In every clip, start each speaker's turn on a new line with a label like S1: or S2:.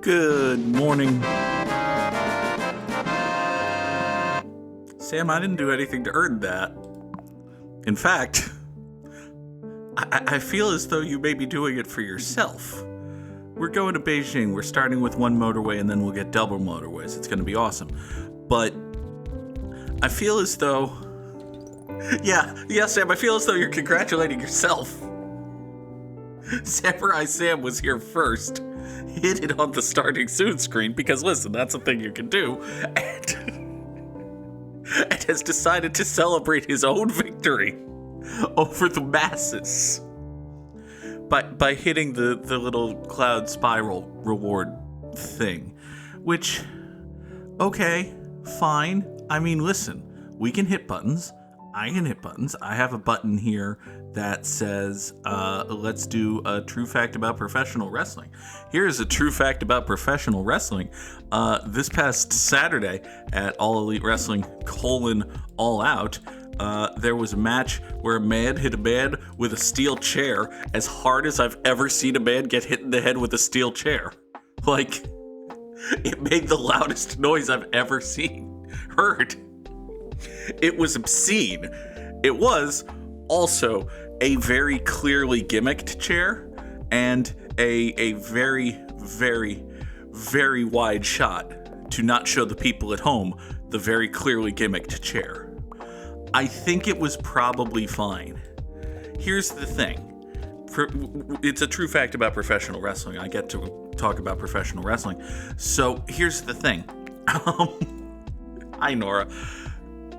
S1: Good morning. Sam, I didn't do anything to earn that. In fact, I feel as though you may be doing it for yourself. We're going to Beijing. We're starting with one motorway and then we'll get double motorways. It's going to be awesome. But I feel as though... Yeah, Sam, I feel as though you're congratulating yourself. Samurai Sam was here first. Hit it on the starting soon screen because, listen, that's a thing you can do. And has decided to celebrate his own victory over the masses by hitting the little cloud spiral reward thing. Which, okay, fine. I mean, listen, we can hit buttons. I can hit buttons. I have a button here that says, let's do a true fact about professional wrestling. Here's a true fact about professional wrestling. This past Saturday at All Elite Wrestling All Out, there was a match where a man hit a man with a steel chair as hard as I've ever seen a man get hit in the head with a steel chair. Like, it made the loudest noise I've ever heard. It was obscene. It was also a very clearly gimmicked chair and a very, very, very wide shot to not show the people at home the very clearly gimmicked chair. I think it was probably fine. Here's the thing. It's a true fact about professional wrestling. I get to talk about professional wrestling. So here's the thing. Hi, Nora.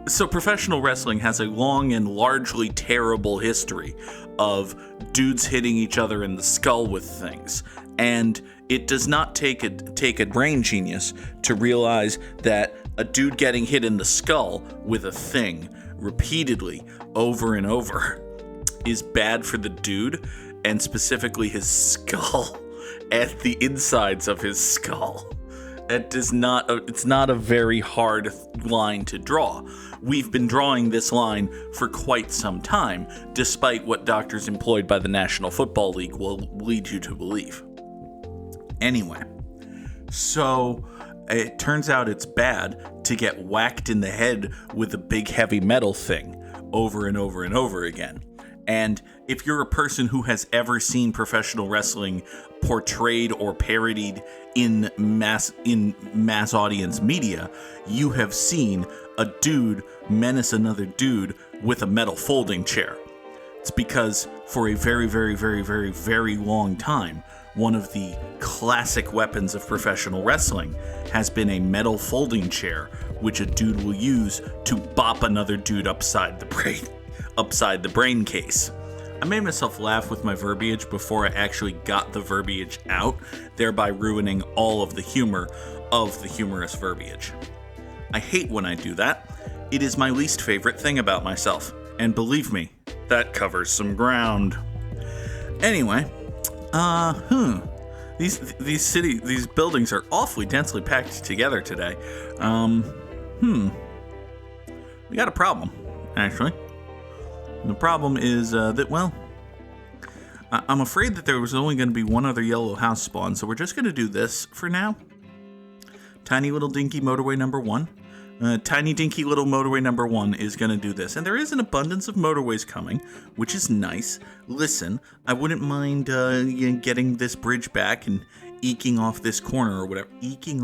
S1: So professional wrestling has a long and largely terrible history of dudes hitting each other in the skull with things. And it does not take a brain genius to realize that a dude getting hit in the skull with a thing repeatedly over and over is bad for the dude, and specifically his skull and the insides of his skull. It's not a very hard line to draw. We've been drawing this line for quite some time, despite what doctors employed by the National Football League will lead you to believe. Anyway, so it turns out it's bad to get whacked in the head with a big heavy metal thing over and over and over again. And if you're a person who has ever seen professional wrestling portrayed or parodied in mass audience media, you have seen a dude menace another dude with a metal folding chair. It's because for a very, very, very, very, very long time, one of the classic weapons of professional wrestling has been a metal folding chair, which a dude will use to bop another dude upside the brain case. I made myself laugh with my verbiage before I actually got the verbiage out, thereby ruining all of the humor of the humorous verbiage. I hate when I do that. It is my least favorite thing about myself. And believe me, that covers some ground. Anyway, these buildings are awfully densely packed together today. We got a problem, actually. The problem is I'm afraid that there was only going to be one other yellow house spawn, so we're just going to do this for now. Tiny little dinky motorway number 1. Tiny dinky little motorway number 1 is going to do this. And there is an abundance of motorways coming, which is nice. Listen, I wouldn't mind getting this bridge back and eking off this corner or whatever. Eking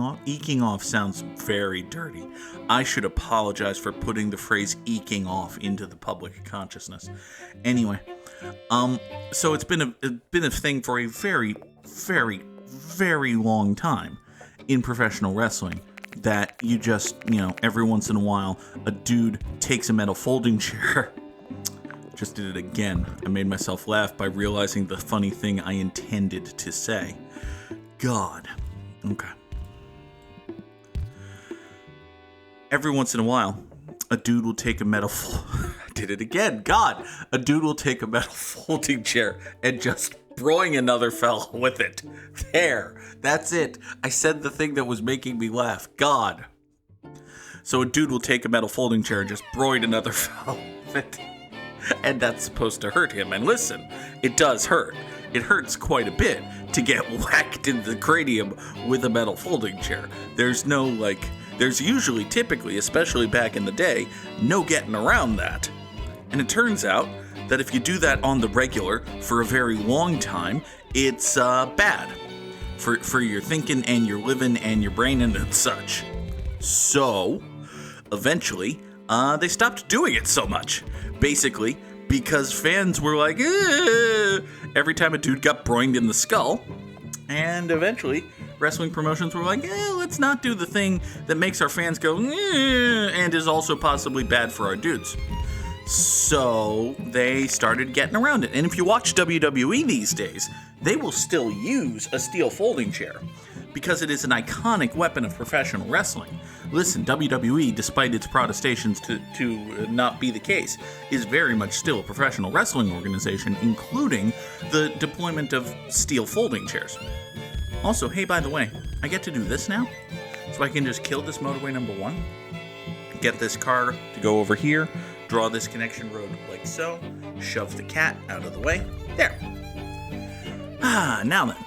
S1: off sounds very dirty. I should apologize for putting the phrase eking off into the public consciousness. Anyway, so it's been a thing for a very, very, very long time in professional wrestling that you just, every once in a while, a dude takes a metal folding chair. Just did it again. I made myself laugh by realizing the funny thing I intended to say. God. Okay. Every once in a while, a dude will take a metal... I did it again. God. A dude will take a metal folding chair and just broing another fella with it. There. That's it. I said the thing that was making me laugh. God. So a dude will take a metal folding chair and just broid another fella with it. And that's supposed to hurt him. And listen, it does hurt. it hurts quite a bit to get whacked in the cranium with a metal folding chair. There's usually, typically, especially back in the day, no getting around that. And it turns out that if you do that on the regular for a very long time, it's bad for your thinking and your living and your brain and such. So, eventually, they stopped doing it so much. Basically, because fans were like, every time a dude got broined in the skull. And eventually, wrestling promotions were like, let's not do the thing that makes our fans go, and is also possibly bad for our dudes. So they started getting around it. And if you watch WWE these days, they will still use a steel folding chair because it is an iconic weapon of professional wrestling. Listen, WWE, despite its protestations to not be the case, is very much still a professional wrestling organization, including the deployment of steel folding chairs. Also, hey, by the way, I get to do this now, so I can just kill this motorway number 1, get this car to go over here, draw this connection road like so, shove the cat out of the way. There. Now then.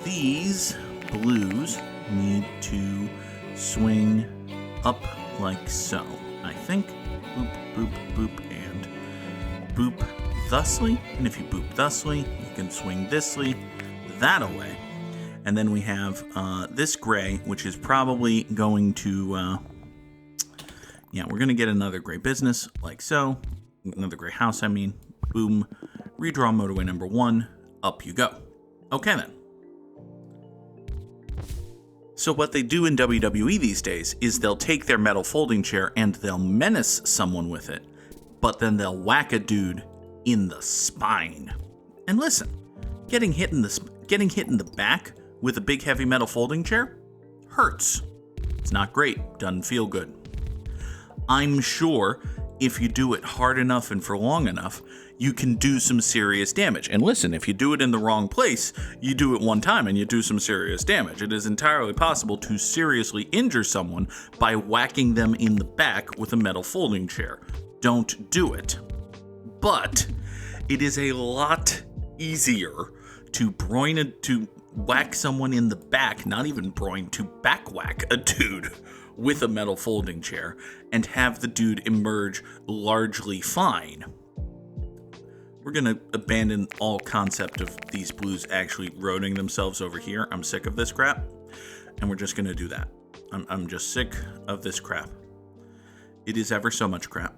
S1: These blues need to swing up like so. I think. Boop, boop, boop, and boop thusly. And if you boop thusly, you can swing thisly that away. And then we have this gray, which is probably going to... we're going to get another gray business, like so. Another gray house, I mean. Boom. Redraw motorway number 1. Up you go. Okay, then. So what they do in WWE these days is they'll take their metal folding chair and they'll menace someone with it, but then they'll whack a dude in the spine. And listen, getting hit in the back with a big heavy metal folding chair hurts. It's not great. Doesn't feel good. I'm sure if you do it hard enough and for long enough, you can do some serious damage. And listen, if you do it in the wrong place, you do it one time and you do some serious damage. It is entirely possible to seriously injure someone by whacking them in the back with a metal folding chair. Don't do it. But it is a lot easier to whack someone in the back, not even broin, to back whack a dude with a metal folding chair and have the dude emerge largely fine. We're going to abandon all concept of these blues actually roading themselves over here. I'm sick of this crap, and we're just going to do that. I'm just sick of this crap. It is ever so much crap.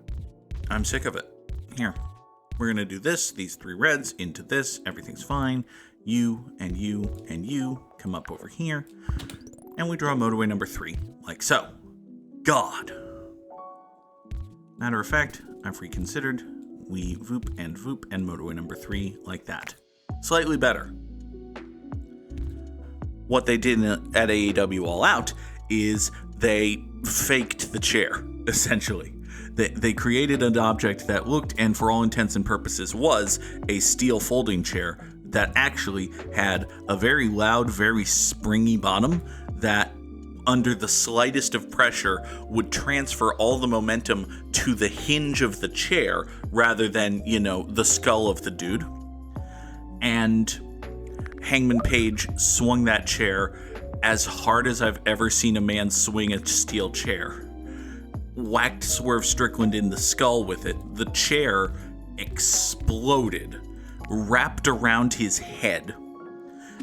S1: I'm sick of it. Here, we're going to do this, these 3 reds into this. Everything's fine. You and you and you come up over here, and we draw motorway number 3, like so. God. Matter of fact, I've reconsidered. We voop and motorway number 3 like that. Slightly better. What they did at AEW All Out is they faked the chair, essentially. They created an object that looked, and for all intents and purposes was, a steel folding chair that actually had a very loud, very springy bottom that under the slightest of pressure would transfer all the momentum to the hinge of the chair rather than, the skull of the dude. And Hangman Page swung that chair as hard as I've ever seen a man swing a steel chair. Whacked Swerve Strickland in the skull with it. The chair exploded, wrapped around his head.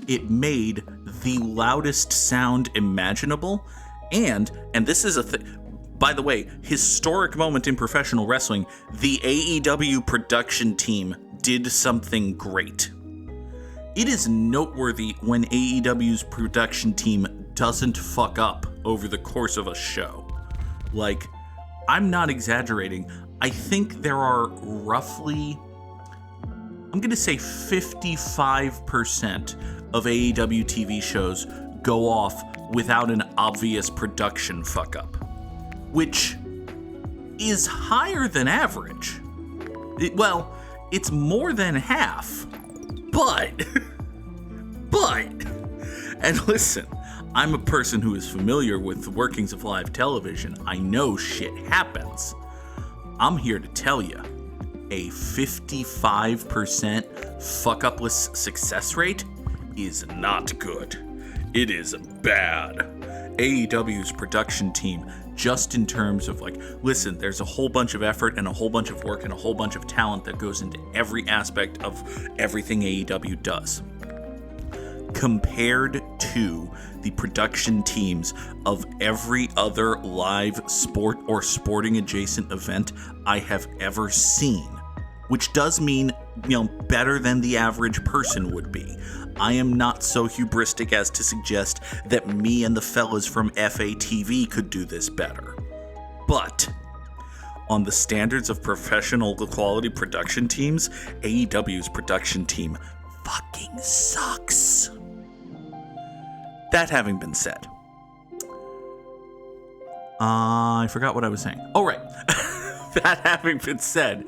S1: It made the loudest sound imaginable, and this is by the way, historic moment in professional wrestling, the AEW production team did something great. It is noteworthy when AEW's production team doesn't fuck up over the course of a show. Like, I'm not exaggerating. I think there are roughly, I'm going to say 55% of AEW TV shows go off without an obvious production fuck up, which is higher than average. It's more than half, but, and listen, I'm a person who is familiar with the workings of live television. I know shit happens. I'm here to tell you, a 55% fuck-upless success rate is not good. It is bad. AEW's production team, just in terms of like, listen, there's a whole bunch of effort and a whole bunch of work and a whole bunch of talent that goes into every aspect of everything AEW does. Compared to the production teams of every other live sport or sporting adjacent event I have ever seen, which does mean, better than the average person would be. I am not so hubristic as to suggest that me and the fellas from FATV could do this better. But on the standards of professional quality production teams, AEW's production team fucking sucks. That having been said, I forgot what I was saying. Oh, right. That having been said,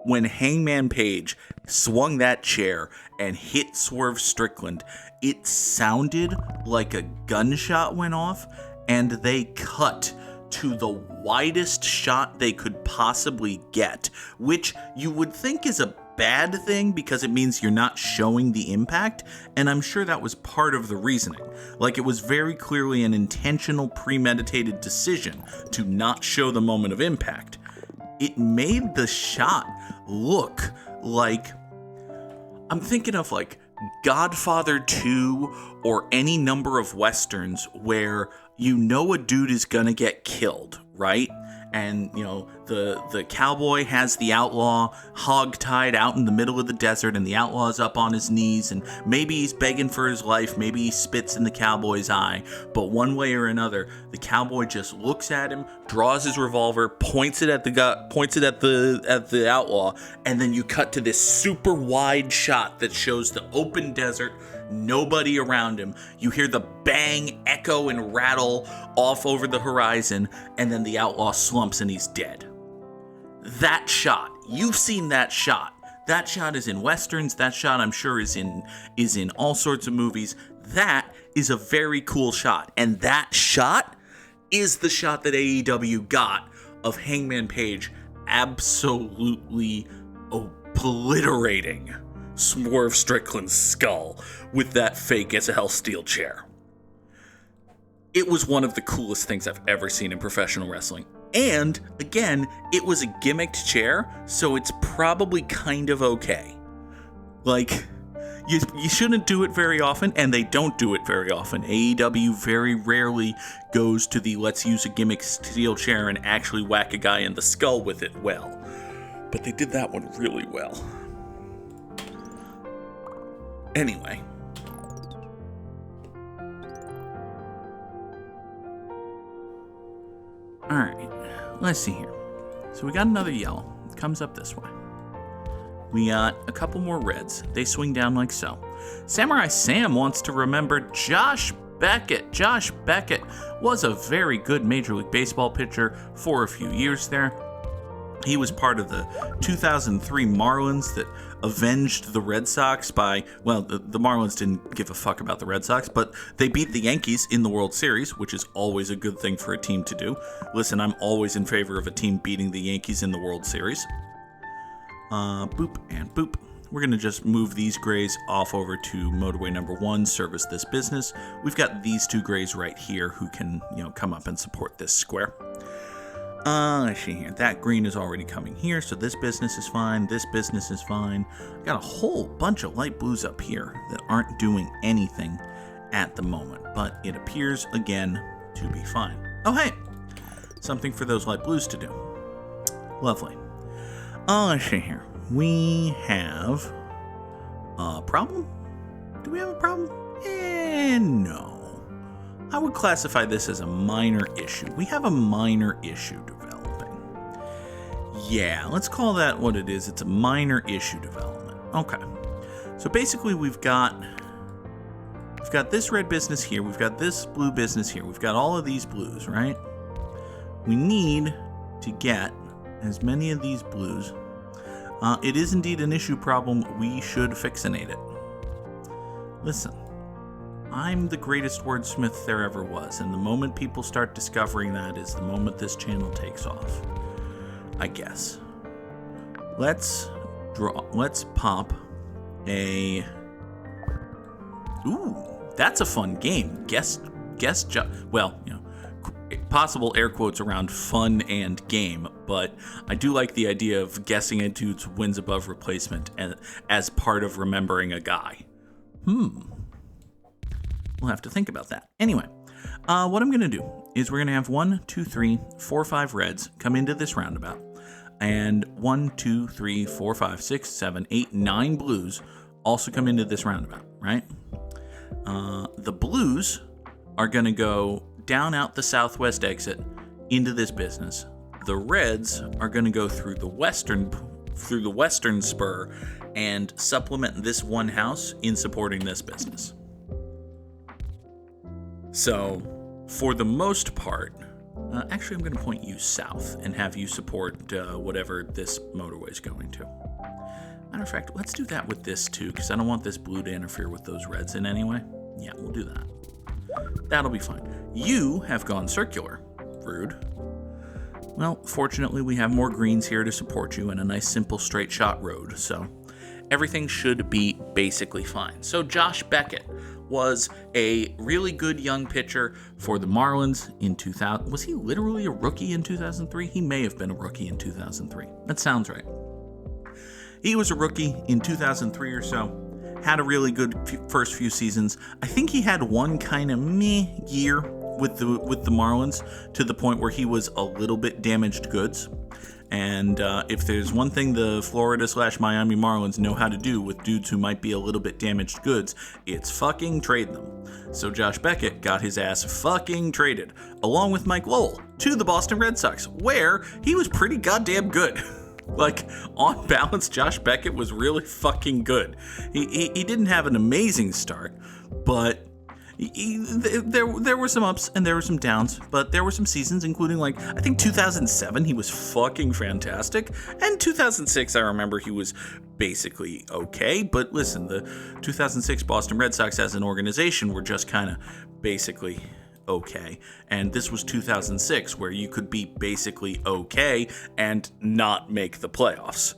S1: when Hangman Page swung that chair and hit Swerve Strickland, it sounded like a gunshot went off, and they cut to the widest shot they could possibly get, which you would think is a bad thing because it means you're not showing the impact, and I'm sure that was part of the reasoning. Like, it was very clearly an intentional, premeditated decision to not show the moment of impact. It made the shot look like, I'm thinking of like Godfather 2 or any number of westerns where a dude is gonna get killed, right? And, the cowboy has the outlaw hog-tied out in the middle of the desert, and the outlaw's up on his knees, and maybe he's begging for his life, maybe he spits in the cowboy's eye, but one way or another, the cowboy just looks at him, draws his revolver, points it at the outlaw, and then you cut to this super wide shot that shows the open desert, nobody around him. You hear the bang, echo, and rattle off over the horizon, and then the outlaw slumps and he's dead. That shot, you've seen that shot. That shot is in westerns. That shot, I'm sure, is in all sorts of movies. That is a very cool shot, and that shot is the shot that AEW got of Hangman Page absolutely obliterating Swerve Strickland's skull with that fake as a hell steel chair. It was one of the coolest things I've ever seen in professional wrestling. And, again, it was a gimmicked chair, so it's probably kind of okay. Like, you shouldn't do it very often, and they don't do it very often. AEW very rarely goes to the let's use a gimmick steel chair and actually whack a guy in the skull with it well. But they did that one really well. Anyway. Alright, let's see here. So we got another yellow. It comes up this way. We got a couple more reds. They swing down like so. Samurai Sam wants to remember Josh Beckett. Josh Beckett was a very good Major League Baseball pitcher for a few years there. He was part of the 2003 Marlins that avenged the Red Sox by, well, the Marlins didn't give a fuck about the Red Sox, but they beat the Yankees in the World Series, which is always a good thing for a team to do. Listen, I'm always in favor of a team beating the Yankees in the World Series. Boop and boop. We're going to just move these grays off over to motorway number 1, service this business. We've got these two grays right here who can, come up and support this square. Let's see here. That green is already coming here, so this business is fine. This business is fine. Got a whole bunch of light blues up here that aren't doing anything at the moment, but it appears, again, to be fine. Oh, hey! Something for those light blues to do. Lovely. Let's see here. We have a problem? Do we have a problem? No. I would classify this as a minor issue. We have a minor issue developing. Yeah, let's call that what it is. It's a minor issue development. Okay. So basically we've got this red business here. We've got this blue business here. We've got all of these blues, right? We need to get as many of these blues. It is indeed an issue problem. We should fixinate it. Listen. I'm the greatest wordsmith there ever was, and the moment people start discovering that is the moment this channel takes off. I guess. Let's Let's pop a... Ooh, that's a fun game. Possible air quotes around fun and game, but I do like the idea of guessing a dude's wins above replacement as part of remembering a guy. We'll have to think about that. Anyway, what I'm going to do is we're going to have 1, 2, 3, 4, 5 reds come into this roundabout, and 1, 2, 3, 4, 5, 6, 7, 8, 9 blues also come into this roundabout, right? The blues are going to go down out the southwest exit into this business. The reds are going to go through the western spur and supplement this one house in supporting this business. So, for the most part, actually I'm going to point you south and have you support whatever this motorway is going to. Matter of fact, let's do that with this too, because I don't want this blue to interfere with those reds in any way. Yeah, we'll do that. That'll be fine. You have gone circular. Rude. Well, fortunately, we have more greens here to support you and a nice, simple, straight shot road, so everything should be basically fine. So Josh Beckett was a really good young pitcher for the Marlins in 2000. Was he literally a rookie in 2003? He may have been a rookie in 2003. That sounds right. He was a rookie in 2003 or so. Had a really good first few seasons. I think he had one kind of meh year with the Marlins to the point where he was a little bit damaged goods. And if there's one thing the Florida/Miami Marlins know how to do with dudes who might be a little bit damaged goods, it's fucking trade them. So Josh Beckett got his ass fucking traded, along with Mike Lowell, to the Boston Red Sox, where he was pretty goddamn good. Like, on balance, Josh Beckett was really fucking good. He didn't have an amazing start, but there were some ups and there were some downs, but there were some seasons, including, like, I think 2007, he was fucking fantastic, and 2006, I remember he was basically okay, but listen, the 2006 Boston Red Sox as an organization were just kind of basically okay, and this was 2006 where you could be basically okay and not make the playoffs.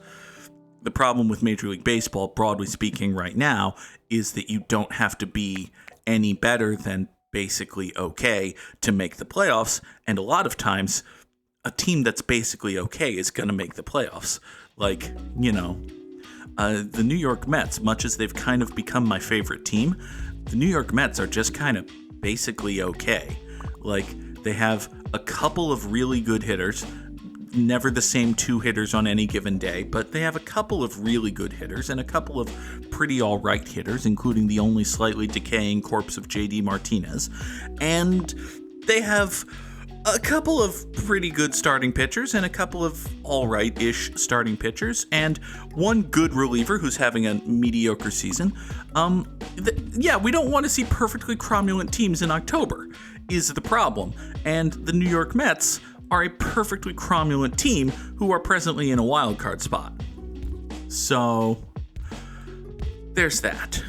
S1: The problem with Major League Baseball, broadly speaking right now, is that you don't have to be any better than basically okay to make the playoffs, and a lot of times a team that's basically okay is going to make the playoffs. Like, the New York Mets, much as they've kind of become my favorite team, the New York Mets are just kind of basically okay. Like, they have a couple of really good hitters, never the same two hitters on any given day, but they have a couple of really good hitters and a couple of pretty alright hitters, including the only slightly decaying corpse of JD Martinez. And they have a couple of pretty good starting pitchers and a couple of alright-ish starting pitchers and one good reliever who's having a mediocre season. We don't want to see perfectly cromulent teams in October, is the problem. And the New York Mets are a perfectly cromulent team who are presently in a wild card spot. So, there's that.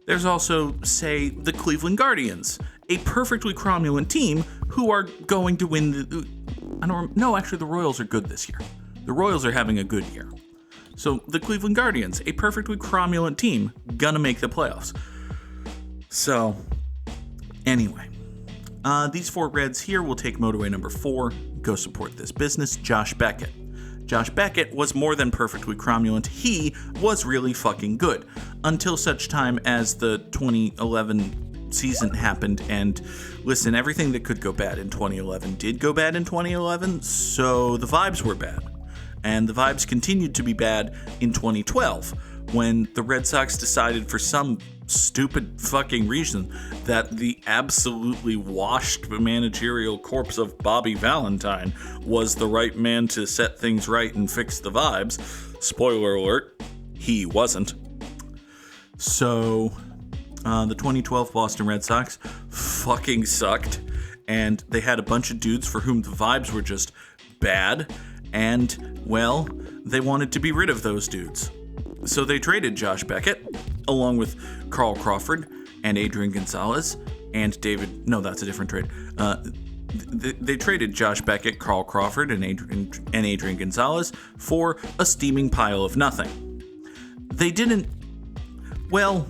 S1: There's also, say, the Cleveland Guardians, a perfectly cromulent team who are going to win the... the Royals are good this year. The Royals are having a good year. So, the Cleveland Guardians, a perfectly cromulent team, gonna make the playoffs. So, anyway. These 4 reds here will take motorway number 4, go support this business, Josh Beckett. Josh Beckett was more than perfectly cromulent. He was really fucking good. Until such time as the 2011 season happened, and listen, everything that could go bad in 2011 did go bad in 2011, so the vibes were bad. And the vibes continued to be bad in 2012, when the Red Sox decided for some stupid fucking reason that the absolutely washed managerial corpse of Bobby Valentine was the right man to set things right and fix the vibes. Spoiler alert, he wasn't. So, the 2012 Boston Red Sox fucking sucked, and they had a bunch of dudes for whom the vibes were just bad, and, well, they wanted to be rid of those dudes. So they traded Josh Beckett, along with Carl Crawford and Adrian Gonzalez and David... No, that's a different trade. they traded Josh Beckett, Carl Crawford, and Adrian Gonzalez for a steaming pile of nothing. They didn't... Well,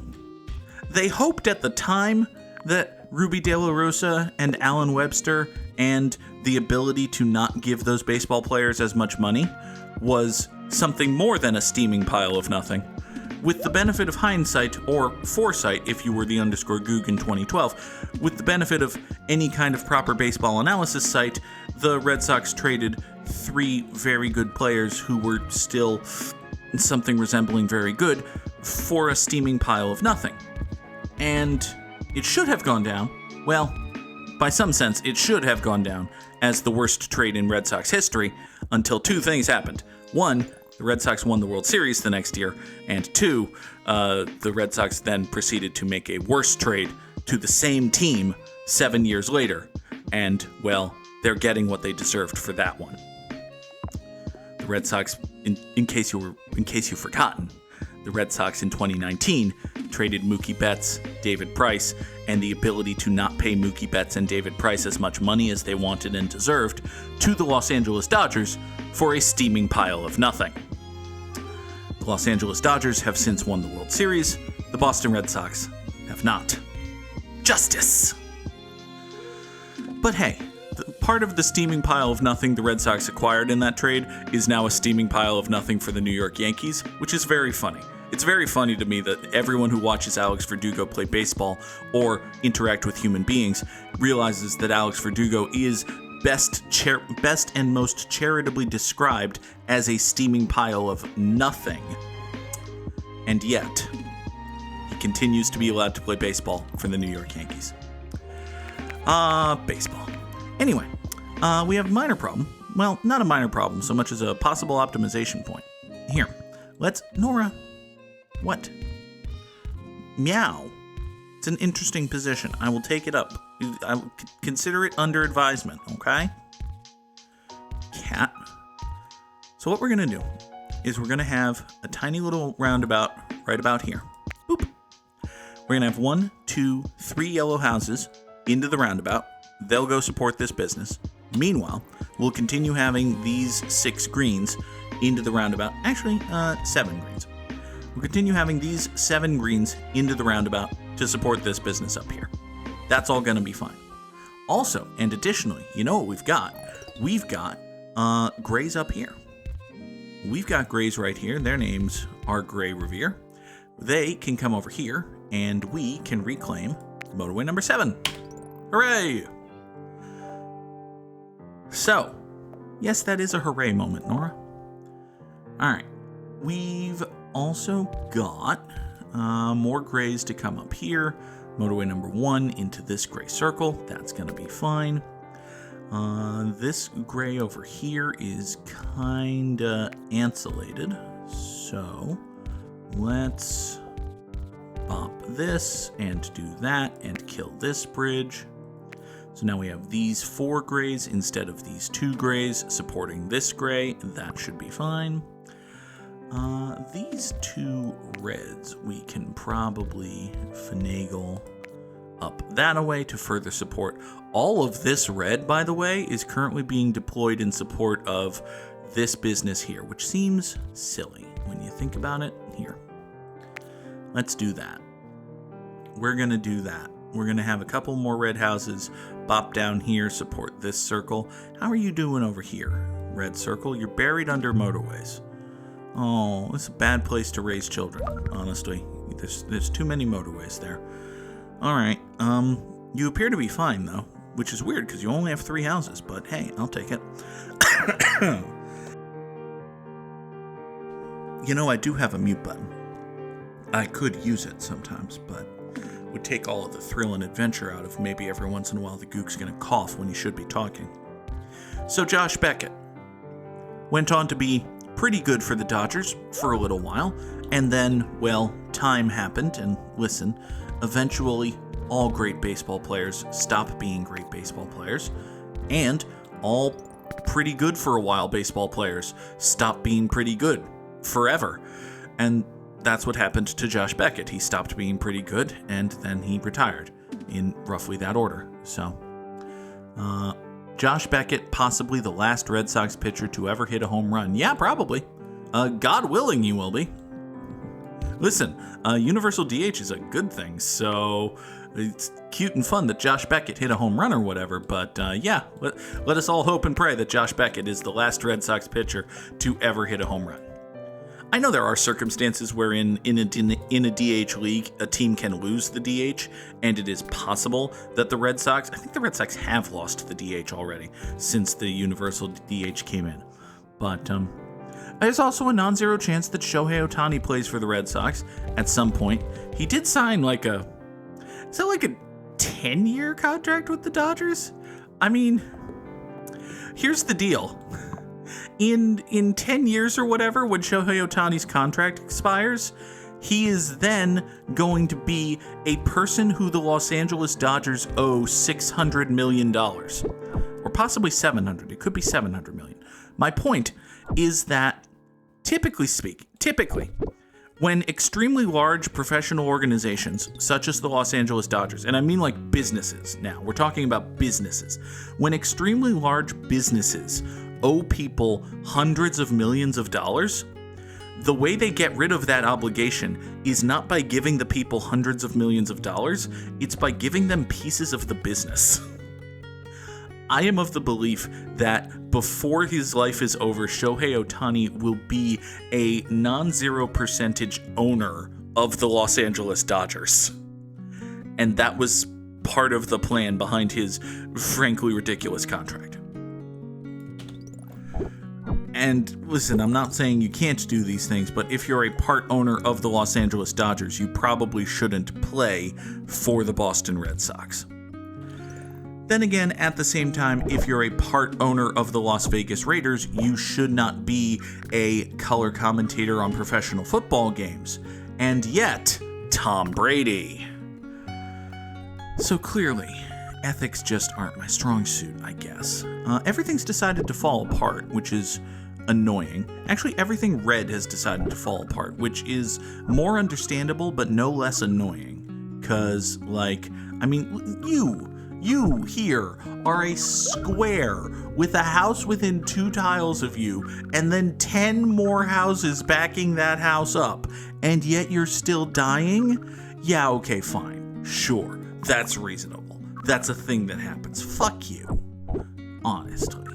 S1: they hoped at the time that Ruby De La Rosa and Alan Webster and the ability to not give those baseball players as much money was something more than a steaming pile of nothing. With the benefit of hindsight, or foresight if you were the _Goog in 2012, with the benefit of any kind of proper baseball analysis site, the Red Sox traded 3 very good players who were still something resembling very good for a steaming pile of nothing. And it should have gone down, well, by some sense, it should have gone down as the worst trade in Red Sox history until 2 things happened. 1, the Red Sox won the World Series the next year, and 2, the Red Sox then proceeded to make a worse trade to the same team 7 years later, and, well, they're getting what they deserved for that one. The Red Sox, in case you've forgotten, the Red Sox in 2019 traded Mookie Betts, David Price, and the ability to not pay Mookie Betts and David Price as much money as they wanted and deserved to the Los Angeles Dodgers for a steaming pile of nothing. The Los Angeles Dodgers have since won the World Series. The Boston Red Sox have not. Justice! But hey, part of the steaming pile of nothing the Red Sox acquired in that trade is now a steaming pile of nothing for the New York Yankees, which is very funny. It's very funny to me that everyone who watches Alex Verdugo play baseball or interact with human beings realizes that Alex Verdugo is best and most charitably described as a steaming pile of nothing. And yet, he continues to be allowed to play baseball for the New York Yankees. Baseball. Anyway, we have a minor problem. Well, not a minor problem, so much as a possible optimization point. Here, Nora, what? Meow. It's an interesting position. I will take it up. I will consider it under advisement, okay? Cat. So what we're going to do is we're going to have a tiny little roundabout right about here. Boop. We're going to have 1, 2, 3 yellow houses into the roundabout. They'll go support this business. Meanwhile, we'll continue having these 6 greens into the roundabout. Actually, 7 greens. We'll continue having these 7 greens into the roundabout to support this business up here. That's all going to be fine. Also, and additionally, you know what we've got? We've got grays up here. We've got grays right here. Their names are Gray Revere. They can come over here, and we can reclaim motorway number 7. Hooray! So, yes, that is a hooray moment, Nora. All right. We've also got more grays to come up here. Motorway number 1 into this gray circle. That's going to be fine. This gray over here is kind of insulated. So let's bop this and do that and kill this bridge. So now we have these 4 grays instead of these 2 grays supporting this gray. That should be fine. These 2 reds we can probably finagle up that away to further support. All of this red, by the way, is currently being deployed in support of this business here, which seems silly when you think about it. Here, let's do that. We're going to do that. We're going to have a couple more red houses bop down here, support this circle. How are you doing over here, red circle? You're buried under motorways. Oh, it's a bad place to raise children, honestly. There's too many motorways there. All right, you appear to be fine, though, which is weird because you only have 3 houses, but hey, I'll take it. You know, I do have a mute button. I could use it sometimes, but it would take all of the thrill and adventure out of maybe every once in a while the Goog's going to cough when he should be talking. So Josh Beckett went on to be pretty good for the Dodgers for a little while, and then, well, time happened, and listen, eventually all great baseball players stop being great baseball players, and all pretty good for a while baseball players stop being pretty good forever. And that's what happened to Josh Beckett. He stopped being pretty good, and then he retired in roughly that order. So, Josh Beckett, possibly the last Red Sox pitcher to ever hit a home run. Yeah, probably. God willing, he will be. Listen, universal DH is a good thing, so it's cute and fun that Josh Beckett hit a home run or whatever, but let us all hope and pray that Josh Beckett is the last Red Sox pitcher to ever hit a home run. I know there are circumstances wherein in a DH league, a team can lose the DH, and it is possible that I think the Red Sox have lost the DH already since the universal DH came in. But there's also a non-zero chance that Shohei Ohtani plays for the Red Sox at some point. He did sign like a 10-year contract with the Dodgers? I mean, here's the deal. In 10 years or whatever, when Shohei Ohtani's contract expires, he is then going to be a person who the Los Angeles Dodgers owe $600 million. Or possibly $700. It could be $700 million. My point is that, typically, when extremely large professional organizations, such as the Los Angeles Dodgers, and I mean like businesses now, we're talking about businesses, when extremely large businesses owe people hundreds of millions of dollars, the way they get rid of that obligation is not by giving the people hundreds of millions of dollars, it's by giving them pieces of the business. I am of the belief that before his life is over, Shohei Ohtani will be a non-zero percentage owner of the Los Angeles Dodgers. And that was part of the plan behind his frankly ridiculous contract. And listen, I'm not saying you can't do these things, but if you're a part owner of the Los Angeles Dodgers, you probably shouldn't play for the Boston Red Sox. Then again, at the same time, if you're a part owner of the Las Vegas Raiders, you should not be a color commentator on professional football games. And yet, Tom Brady. So clearly, ethics just aren't my strong suit, I guess. Everything's decided to fall apart, which is annoying. Actually, everything red has decided to fall apart, which is more understandable, but no less annoying. Because, you here are a square with a house within 2 tiles of you, and then 10 more houses backing that house up, and yet you're still dying? Yeah, okay, fine. Sure, that's reasonable. That's a thing that happens. Fuck you. Honestly.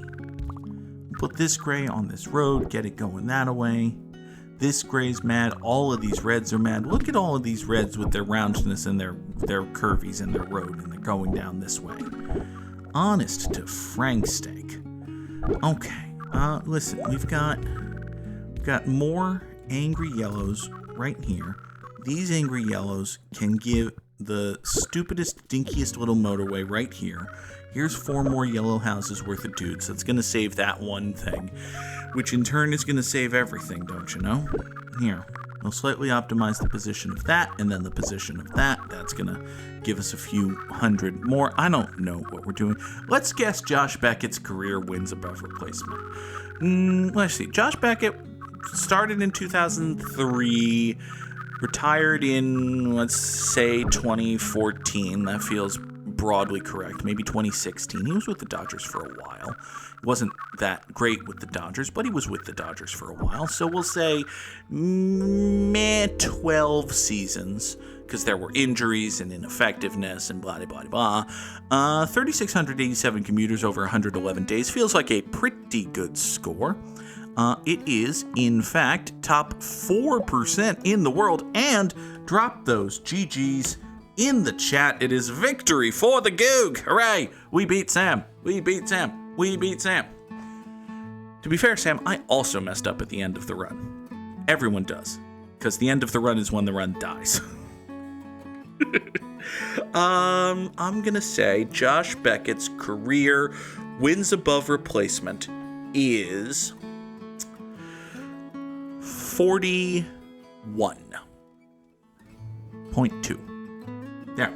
S1: Put this gray on this road, get it going that way. This gray's mad, all of these reds are mad. Look at all of these reds with their roundness and their curvies in their road, and they're going down this way. Honest to Frank steak. Okay, listen, we've got more angry yellows right here. These angry yellows can give the stupidest, dinkiest little motorway right here. Here's 4 more yellow houses worth of dudes. That's going to save that one thing, which in turn is going to save everything, don't you know? Here, we'll slightly optimize the position of that, and then the position of that. That's going to give us a few hundred more. I don't know what we're doing. Let's guess Josh Beckett's career wins above replacement. Let's see. Josh Beckett started in 2003, retired in, let's say, 2014. That feels broadly correct. Maybe 2016. He was with the Dodgers for a while. He wasn't that great with the Dodgers, but he was with the Dodgers for a while. So we'll say 12 seasons, because there were injuries and ineffectiveness and blah, blah, blah, blah. 3,687 commuters over 111 days feels like a pretty good score. It is, in fact, top 4% in the world, and drop those GGs in the chat. It is victory for the Goog. Hooray! We beat Sam. We beat Sam. We beat Sam. To be fair, Sam, I also messed up at the end of the run. Everyone does, because the end of the run is when the run dies. I'm gonna say Josh Beckett's career wins above replacement is 41.2. There.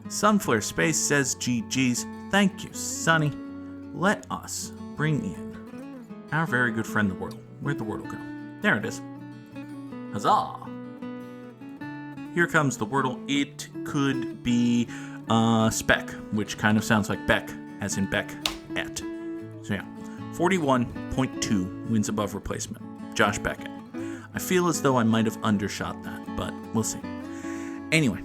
S1: Sunflare Space says GG's. Thank you, Sonny. Let us bring in our very good friend, the Wordle. Where'd the Wordle go? There it is. Huzzah! Here comes the Wordle. It could be Spec, which kind of sounds like Beck, as in Beck et. So yeah, 41.2 wins above replacement. Josh Beckett. I feel as though I might have undershot that, but we'll see. Anyway,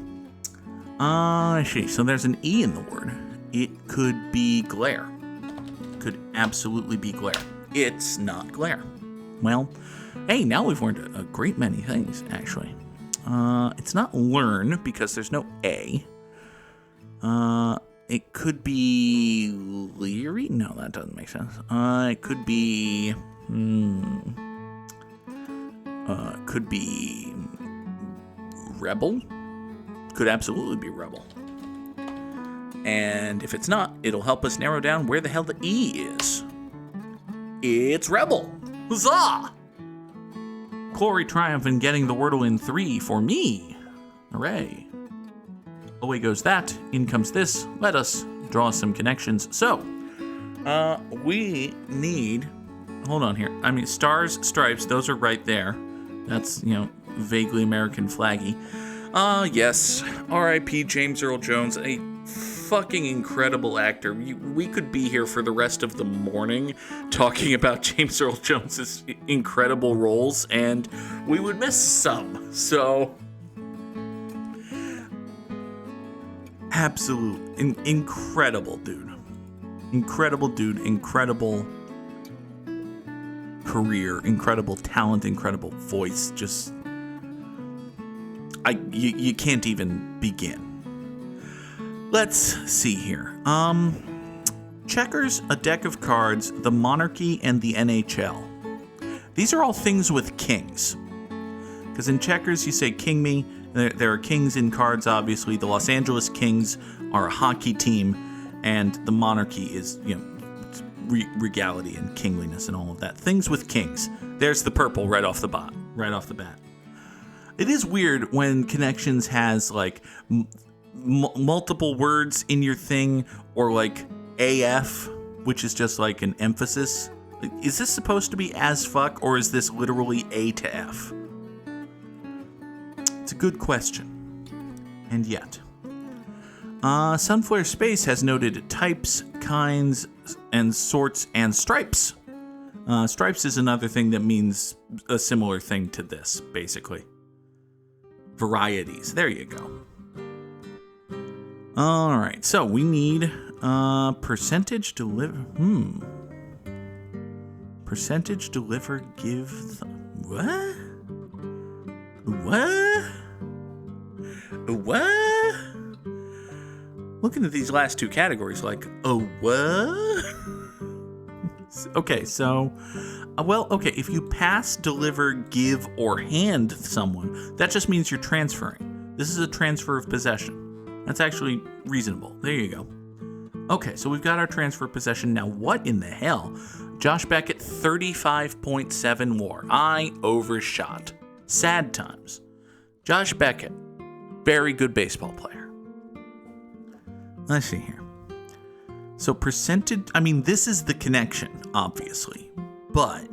S1: let's see. So there's an E in the word. It could be glare. Could absolutely be glare. It's not glare. Well, hey, now we've learned a great many things, actually. It's not learn because there's no A. It could be leery. No, that doesn't make sense. It could be. Could be rebel. Could absolutely be rebel. And if it's not, it'll help us narrow down where the hell the E is. It's rebel. Huzzah! Glory triumph in getting the Wordle in 3 for me. Hooray. Away goes that. In comes this. Let us draw some connections. So, we need... Hold on here. I mean, stars, stripes, those are right there. That's, vaguely American flaggy. Yes. R.I.P. James Earl Jones, a fucking incredible actor. We could be here for the rest of the morning talking about James Earl Jones's incredible roles, and we would miss some. So, absolute, incredible dude. Incredible dude, incredible career, incredible talent, incredible voice. Just, you can't even begin. Let's see here. Checkers, a deck of cards, the monarchy, and the NHL. These are all things with kings. Because in checkers, you say king me. There are kings in cards, obviously. The Los Angeles Kings are a hockey team, and the monarchy is, regality and kingliness and all of that. Things with kings. There's the purple right off the bat. It is weird when Connections has, like, multiple words in your thing, or like AF, which is just like an emphasis. Is this supposed to be as fuck, or is this literally A to F? It's a good question. And yet, Sunflare Space has noted types, kinds, and sorts, and stripes. Stripes is another thing that means a similar thing to this, basically. Varieties. There you go. All right, so we need percentage deliver. Percentage deliver give. What? Looking at these last two categories, like, what? Okay, so, if you pass, deliver, give, or hand someone, that just means you're transferring. This is a transfer of possession. That's actually reasonable. There you go. Okay, so we've got our transfer of possession. Now, what in the hell? Josh Beckett, 35.7 WAR. I overshot. Sad times. Josh Beckett, very good baseball player. Let's see here. So percentage, this is the connection, obviously. But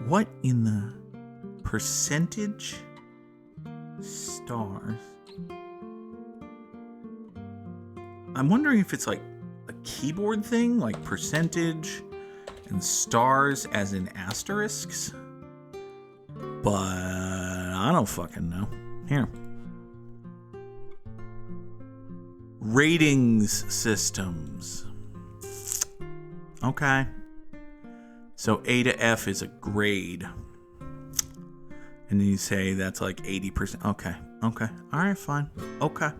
S1: what in the percentage stars? I'm wondering if it's like a keyboard thing, like percentage and stars as in asterisks. But I don't fucking know. Here. Ratings systems. Okay. So A to F is a grade. And then you say that's like 80%. Okay. All right, fine. Okay.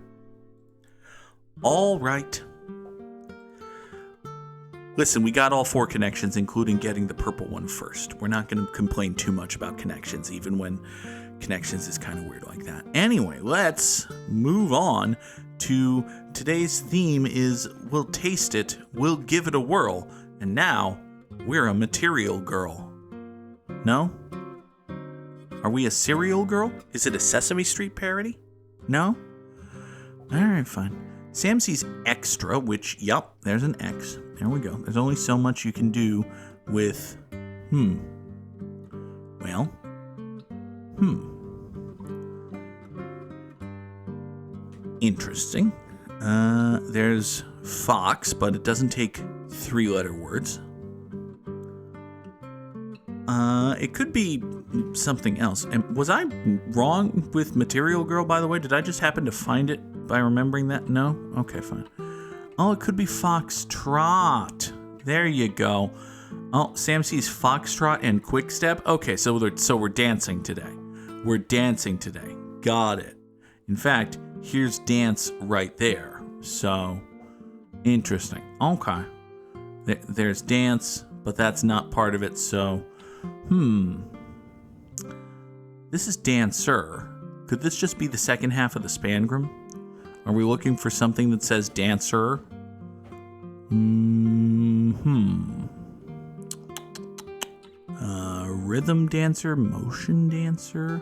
S1: All right. Listen, we got all 4 connections, including getting the purple one first. We're not going to complain too much about connections, even when connections is kind of weird like that. Anyway, let's move on to today's theme is we'll taste it, we'll give it a whirl, and now we're a material girl. No? Are we a cereal girl? Is it a Sesame Street parody? No? All right, fine. Sam sees extra, which, yup, there's an X. There we go. There's only so much you can do with, Interesting. There's Fox, but it doesn't take 3-letter words. It could be something else. And was I wrong with Material Girl, by the way? Did I just happen to find it by remembering that? No? Okay, fine. Oh, it could be Foxtrot. There you go. Oh, Sam sees Foxtrot and Quickstep. Okay, so we're dancing today. We're dancing today. Got it. In fact, here's dance right there. So, interesting. Okay. There's dance, but that's not part of it, so... This is dancer. Could this just be the second half of the spangram? Are we looking for something that says dancer? Rhythm dancer, motion dancer.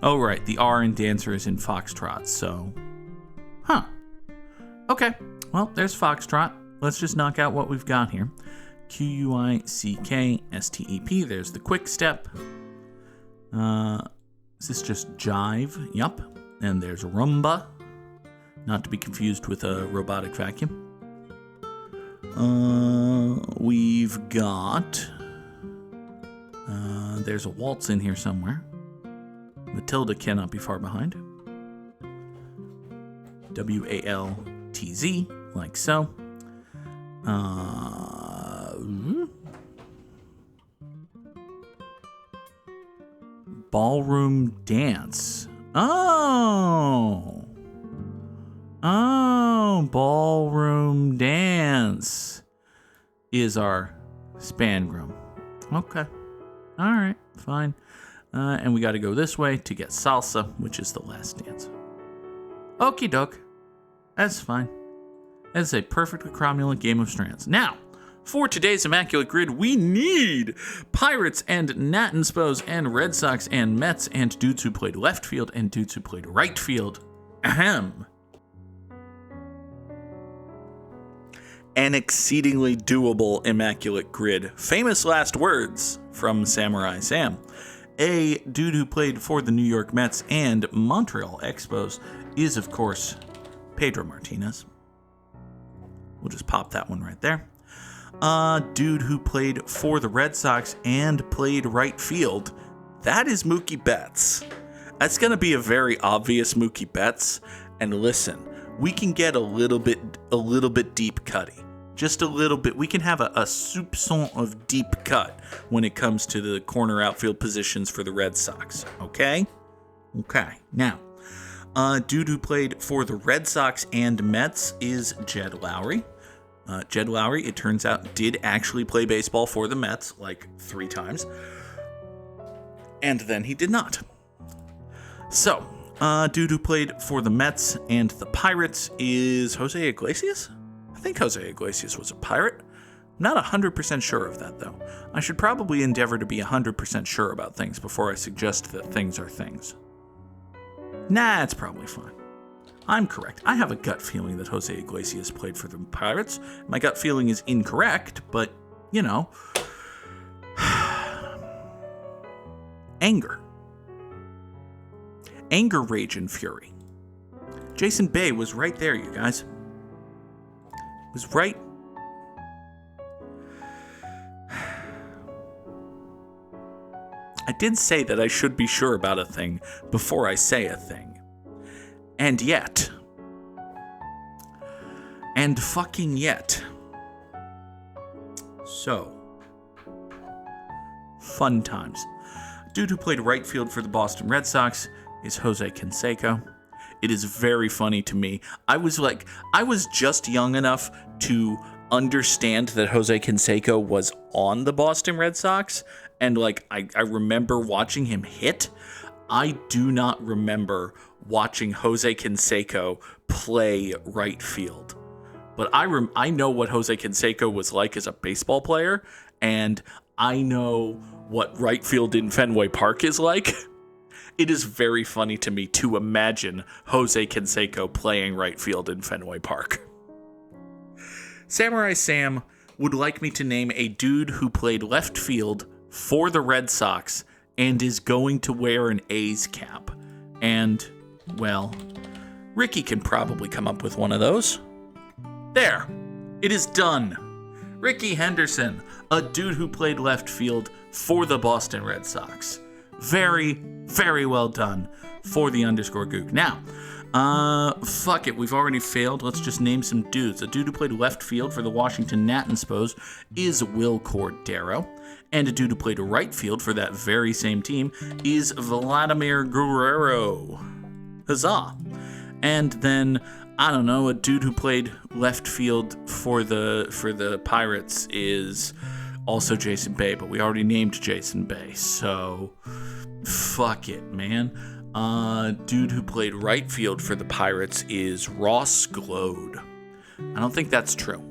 S1: Oh, right. The R in dancer is in Foxtrot, so... Okay. Well, there's Foxtrot. Let's just knock out what we've got here. Quickstep. There's the quick step. Is this just jive? Yup. And there's rumba. Not to be confused with a robotic vacuum. We've got... there's a waltz in here somewhere. Matilda cannot be far behind. WALTZ, like so. Ballroom dance. Oh, ballroom dance is our spangram. Okay. All right, fine. And we got to go this way to get salsa, which is the last dance. Okie doke. That's fine. That's a perfectly cromulent game of strands. Now, for today's Immaculate Grid, we need Pirates and Natinspos and Red Sox and Mets and dudes who played left field and dudes who played right field. Ahem. An exceedingly doable Immaculate Grid. Famous last words from Samurai Sam. A dude who played for the New York Mets and Montreal Expos is, of course, Pedro Martinez. We'll just pop that one right there. Dude who played for the Red Sox and played right field, that is Mookie Betts. That's going to be a very obvious Mookie Betts. And listen, we can get a little bit deep cutty. Just a little bit. We can have a soupçon of deep cut when it comes to the corner outfield positions for the Red Sox. Okay? Okay. Now, dude who played for the Red Sox and Mets is Jed Lowry. Jed Lowry, it turns out, did actually play baseball for the Mets like 3 times. And then he did not. So, dude who played for the Mets and the Pirates is Jose Iglesias? I think Jose Iglesias was a Pirate. I'm not 100% sure of that, though. I should probably endeavor to be 100% sure about things before I suggest that things are things. Nah, it's probably fine. I'm correct. I have a gut feeling that Jose Iglesias played for the Pirates. My gut feeling is incorrect, but, you know. Anger. Anger, rage, and fury. Jason Bay was right there, you guys. Was right. I did say that I should be sure about a thing before I say a thing. And yet. And fucking yet. So. Fun times. Dude who played right field for the Boston Red Sox is Jose Canseco. It is very funny to me. I was just young enough to understand that Jose Canseco was on the Boston Red Sox. And I remember watching him hit. I do not remember watching Jose Canseco play right field. But I know what Jose Canseco was like as a baseball player. And I know what right field in Fenway Park is like. It is very funny to me to imagine Jose Canseco playing right field in Fenway Park. Samurai Sam would like me to name a dude who played left field for the Red Sox and is going to wear an A's cap. And, well, Ricky can probably come up with one of those. There. It is done. Ricky Henderson, a dude who played left field for the Boston Red Sox. Very, very well done for the _Goog. Now, fuck it, we've already failed. Let's just name some dudes. A dude who played left field for the Washington Nationals is Will Cordero. And a dude who played right field for that very same team is Vladimir Guerrero. Huzzah. And then, I don't know, a dude who played left field for the Pirates is also Jason Bay, but we already named Jason Bay, so fuck it, man. Dude who played right field for the Pirates is Ross Glode. I don't think that's true.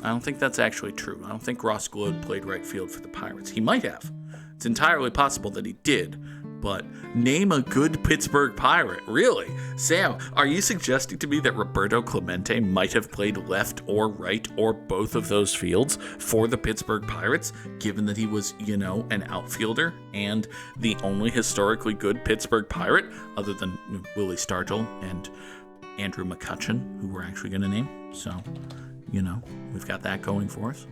S1: I don't think that's actually true. I don't think Ross Glode played right field for the Pirates. He might have. It's entirely possible that he did. But name a good Pittsburgh Pirate. Really? Sam, are you suggesting to me that Roberto Clemente might have played left or right or both of those fields for the Pittsburgh Pirates, given that he was, an outfielder and the only historically good Pittsburgh Pirate, other than Willie Stargell and Andrew McCutcheon, who we're actually going to name? So, we've got that going for us.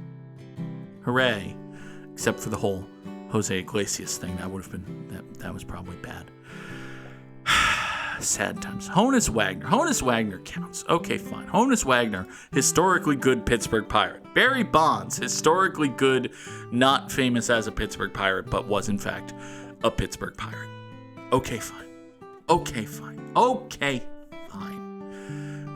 S1: Hooray. Except for the whole Jose Iglesias thing. That would have been, that was probably bad. Sad times. Honus Wagner counts. Okay, fine. Honus Wagner, historically good Pittsburgh Pirate. Barry Bonds, historically good, not famous as a Pittsburgh Pirate, but was in fact a Pittsburgh Pirate. Okay, fine.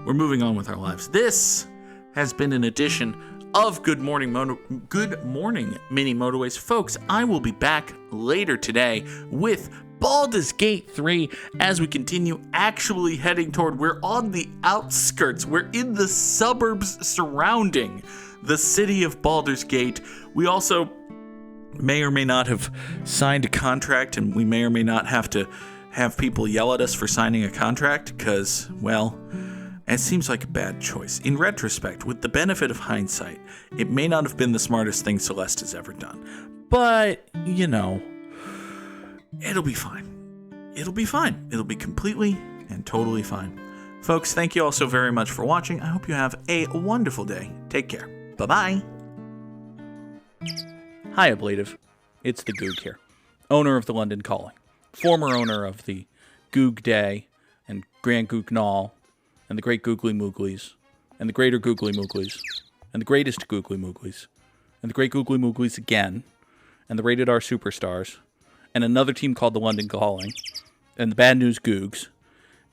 S1: We're moving on with our lives. This has been an edition of Good Morning Mini Motorways. Folks, I will be back later today with Baldur's Gate 3 as we continue actually heading toward, we're on the outskirts, we're in the suburbs surrounding the city of Baldur's Gate. We also may or may not have signed a contract, and we may or may not have to have people yell at us for signing a contract because, well, it seems like a bad choice. In retrospect, with the benefit of hindsight, it may not have been the smartest thing Celeste has ever done. But, it'll be fine. It'll be completely and totally fine. Folks, thank you all so very much for watching. I hope you have a wonderful day. Take care. Bye-bye. Hi, Ablative. It's the Goog here, owner of the London Calling, former owner of the Goog Day and Grand Goog Knoll, and the Great Googly Mooglies, and the Greater Googly Mooglies, and the Greatest Googly Mooglies, and the Great Googly Mooglies again, and the Rated R Superstars, and another team called the London Calling, and the Bad News Googs,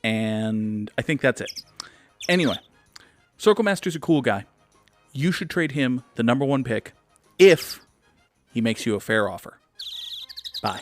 S1: and I think that's it. Anyway, Circle Master's a cool guy. You should trade him the #1 pick if he makes you a fair offer. Bye.